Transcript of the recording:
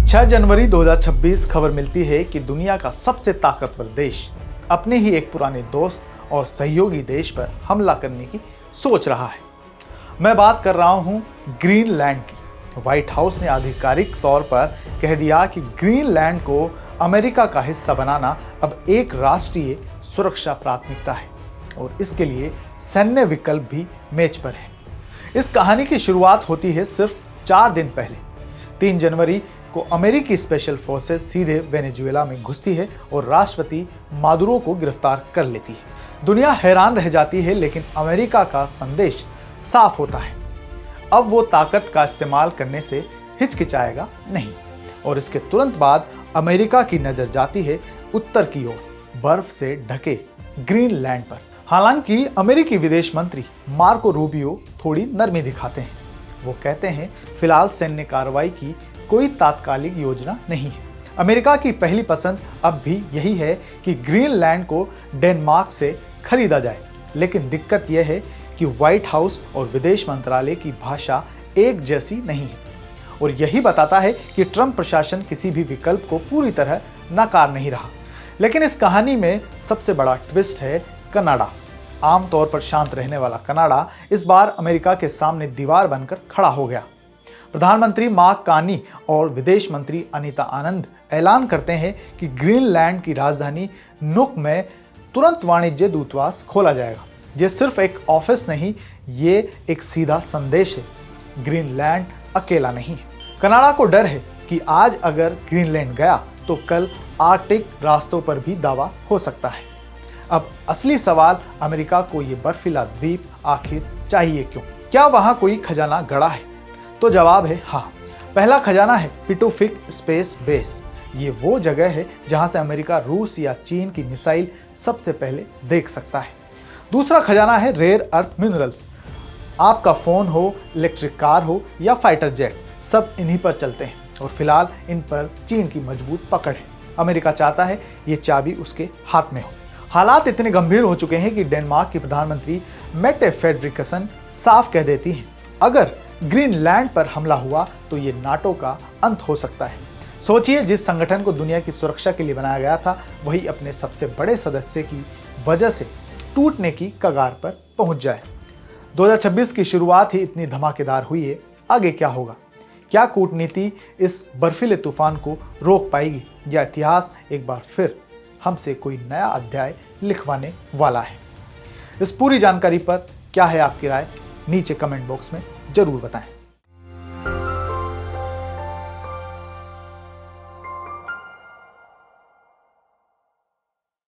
6 जनवरी 2026 खबर मिलती है कि दुनिया का सबसे ताकतवर देश अपने ही एक पुराने दोस्त और सहयोगी देश पर हमला करने की सोच रहा है। मैं बात कर रहा हूं ग्रीनलैंड की। व्हाइट हाउस ने आधिकारिक तौर पर कह दिया कि ग्रीनलैंड को अमेरिका का हिस्सा बनाना अब एक राष्ट्रीय सुरक्षा प्राथमिकता है और इसके लिए सैन्य विकल्प भी मेज पर है। इस कहानी की शुरुआत होती है सिर्फ 4 दिन पहले। 3 जनवरी को अमेरिकी स्पेशल फोर्सेस सीधे वेनेजुएला में घुसती है और राष्ट्रपति मादुरो को गिरफ्तार कर लेती है। दुनिया हैरान रह जाती है, लेकिन अमेरिका का संदेश साफ होता है। अब वो ताकत का इस्तेमाल करने से हिचकिचाएगा नहीं। और इसके तुरंत बाद अमेरिका की नजर जाती है उत्तर की ओर, बर्फ से ढके ग्रीनलैंड पर। हालांकि अमेरिकी विदेश मंत्री मार्को रूबियो थोड़ी नरमी दिखाते हैं। वो कहते हैं फिलहाल सैन्य कार्रवाई की कोई तात्कालिक योजना नहीं है। अमेरिका की पहली पसंद अब भी यही है कि ग्रीनलैंड को डेनमार्क से खरीदा जाए, लेकिन दिक्कत यह है कि व्हाइट हाउस और विदेश मंत्रालय की भाषा एक जैसी नहीं है और यही बताता है कि ट्रंप प्रशासन किसी भी विकल्प को पूरी तरह नकार नहीं रहा। लेकिन इस कहानी में सबसे बड़ा ट्विस्ट है कनाडा। आमतौर पर शांत रहने वाला कनाडा इस बार अमेरिका के सामने दीवार बनकर खड़ा हो गया। प्रधानमंत्री मार्क कार्नी और विदेश मंत्री अनीता आनंद ऐलान करते हैं कि ग्रीनलैंड की राजधानी नुक में तुरंत वाणिज्य दूतावास खोला जाएगा। ये सिर्फ एक ऑफिस नहीं, ये एक सीधा संदेश है। ग्रीनलैंड अकेला नहीं है। कनाडा को डर है कि आज अगर ग्रीनलैंड गया तो कल आर्कटिक रास्तों पर भी दावा हो सकता है। अब असली सवाल, अमेरिका को ये बर्फीला द्वीप आखिर चाहिए क्यों? क्या वहां कोई खजाना गड़ा है? तो जवाब है हाँ। पहला खजाना है पिटोफिक स्पेस बेस। ये वो जगह है जहां से अमेरिका रूस या चीन की मिसाइल सबसे पहले देख सकता है। दूसरा खजाना है रेयर अर्थ मिनरल्स। आपका फोन हो, इलेक्ट्रिक कार हो या फाइटर जेट, सब इन्हीं पर चलते हैं और फिलहाल इन पर चीन की मजबूत पकड़ है। अमेरिका चाहता है ये चाबी उसके हाथ में हो। हालात इतने गंभीर हो चुके हैं कि डेनमार्क की प्रधानमंत्री मेटे फ्रेडरिक्सन साफ कह देती हैं, अगर ग्रीनलैंड पर हमला हुआ तो ये नाटो का अंत हो सकता है। सोचिए, जिस संगठन को दुनिया की सुरक्षा के लिए बनाया गया था, वही अपने सबसे बड़े सदस्य की वजह से टूटने की कगार पर पहुंच जाए। 2026 की शुरुआत ही इतनी धमाकेदार हुई है, आगे क्या होगा? क्या कूटनीति इस बर्फीले तूफान को रोक पाएगी या इतिहास एक बार फिर हमसे कोई नया अध्याय लिखवाने वाला है? इस पूरी जानकारी पर क्या है आपकी राय? नीचे कमेंट बॉक्स में जरूर बताएं।